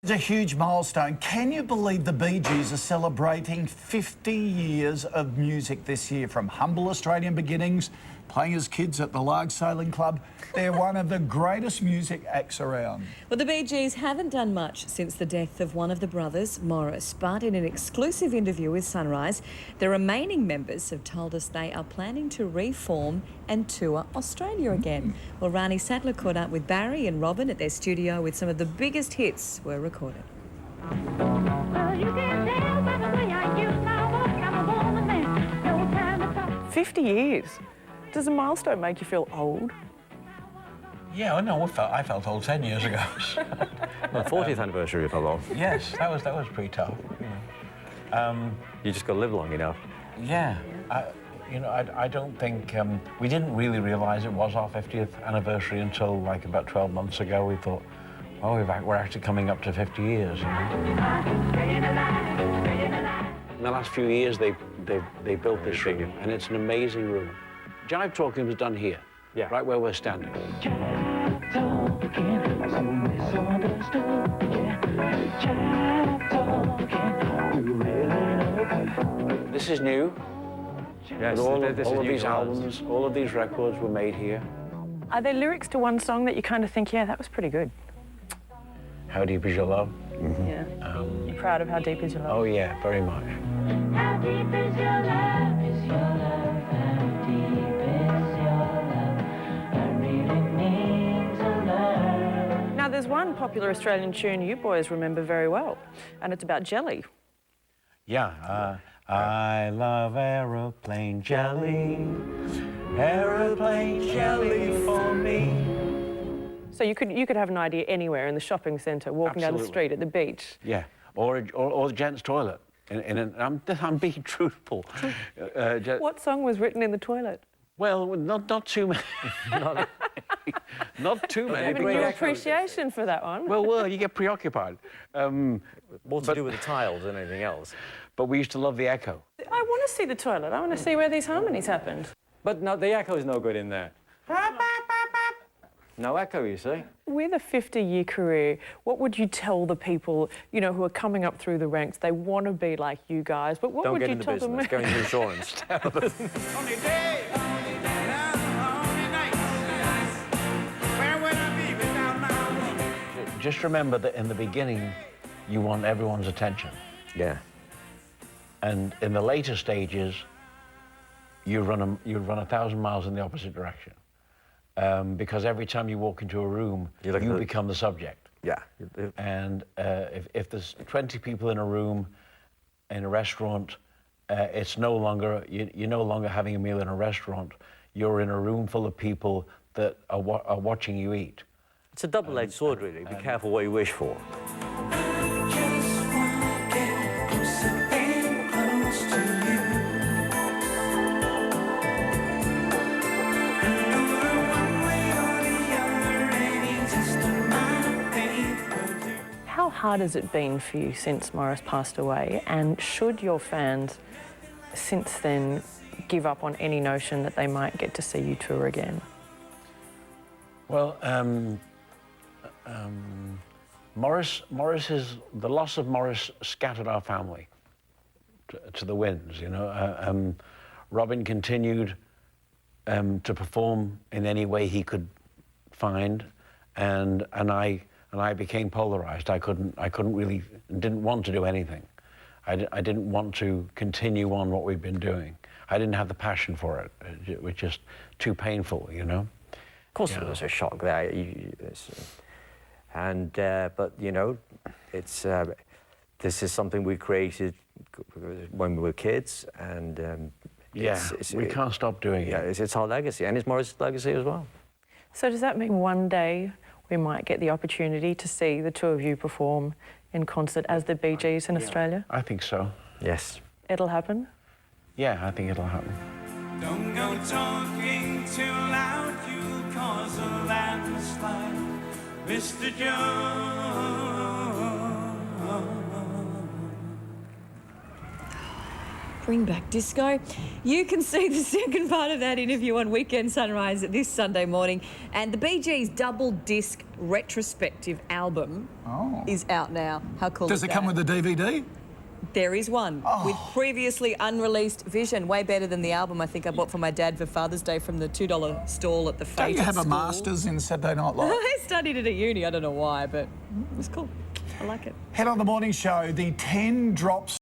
It's a huge milestone. Can you believe the Bee Gees are celebrating 50 years of music this year? From humble Australian beginnings, playing as kids at the Larg Sailing Club, they're one of the greatest music acts around. Well, the Bee Gees haven't done much since the death of one of the brothers, Maurice, but in an exclusive interview with Sunrise, the remaining members have told us they are planning to reform and tour Australia again. Well, Rani Sattler caught up with Barry and Robin at their studio with some of the biggest hits were recorded. 50 years. Does a milestone make you feel old? Yeah, I know. I felt old 10 years ago. Well, 40th anniversary of long. Yes, that was pretty tough. You just got to live long enough. Yeah, I don't think we didn't really realise it was our 50th anniversary until like about 12 months ago. We thought, oh, we're actually coming up to 50 years. You know? In the last few years, they built this room, and it's an amazing room. Jive Talking was done here, yeah, right where we're standing. This is new. Yes, all of new these albums, all of these records were made here. Are there lyrics to one song that you kind of think, yeah, that was pretty good? How Deep Is Your Love? Mm-hmm. Yeah. You're proud of How Deep Is Your Love? Oh, yeah, very much. How deep is your love, is your love, how deep is your love, I really need to love. Now, there's one popular Australian tune you boys remember very well, and it's about jelly. Yeah, I love aeroplane jelly, aeroplane jelly for me. So you could have an idea anywhere in the shopping centre, walking down the street, at the beach. Yeah, or the gents' toilet. I'm being truthful. What song was written in the toilet? Well, not too many. Not too many. Having no appreciation for that one. Well, you get preoccupied. More to do with the tiles than anything else. But we used to love the echo. I want to see the toilet. I want to see where these harmonies happened. But no, the echo is no good in there. No echo, you see. With a 50-year career, what would you tell the people, you know, who are coming up through the ranks? They want to be like you guys, but what Don't would get you in the tell business. them? Go into insurance. Just remember that in the beginning, you want everyone's attention. Yeah. And in the later stages, you run 1,000 miles in the opposite direction. Because every time you walk into a room, you become the subject. Yeah. And if there's 20 people in a room, in a restaurant, it's no longer, you're no longer having a meal in a restaurant. You're in a room full of people that are watching you eat. It's a double-edged sword, really. Be careful what you wish for. How hard has it been for you since Maurice passed away? And should your fans, since then, give up on any notion that they might get to see you tour again? Well, the loss of Maurice scattered our family to the winds, you know. Robin continued to perform in any way he could find, and I became polarized. I couldn't really, didn't want to do anything. I didn't want to continue on what we've been doing. I didn't have the passion for it. It was just too painful, you know. Of course, there was a shock there, but you know, it's this is something we created when we were kids, and we can't stop doing it. Yeah, it's our legacy, and it's Maurice's legacy as well. So does that mean one day we might get the opportunity to see the two of you perform in concert as the Bee Gees in Australia? I think so. Yes. It'll happen? Yeah, I think it'll happen. Don't go talking too loud, you'll cause a landslide, Mr. Jones. Bring back disco. You can see the second part of that interview on Weekend Sunrise this Sunday morning. And the Bee Gees double disc retrospective album is out now. How cool Does is it that? come with a DVD? There is one with previously unreleased vision. Way better than the album I think I bought for my dad for Father's Day from the $2 stall at the Fate Don't you have a school. master's in Saturday Night Live? I studied it at uni. I don't know why, but it was cool. I like it. Head on the morning show, the 10 drops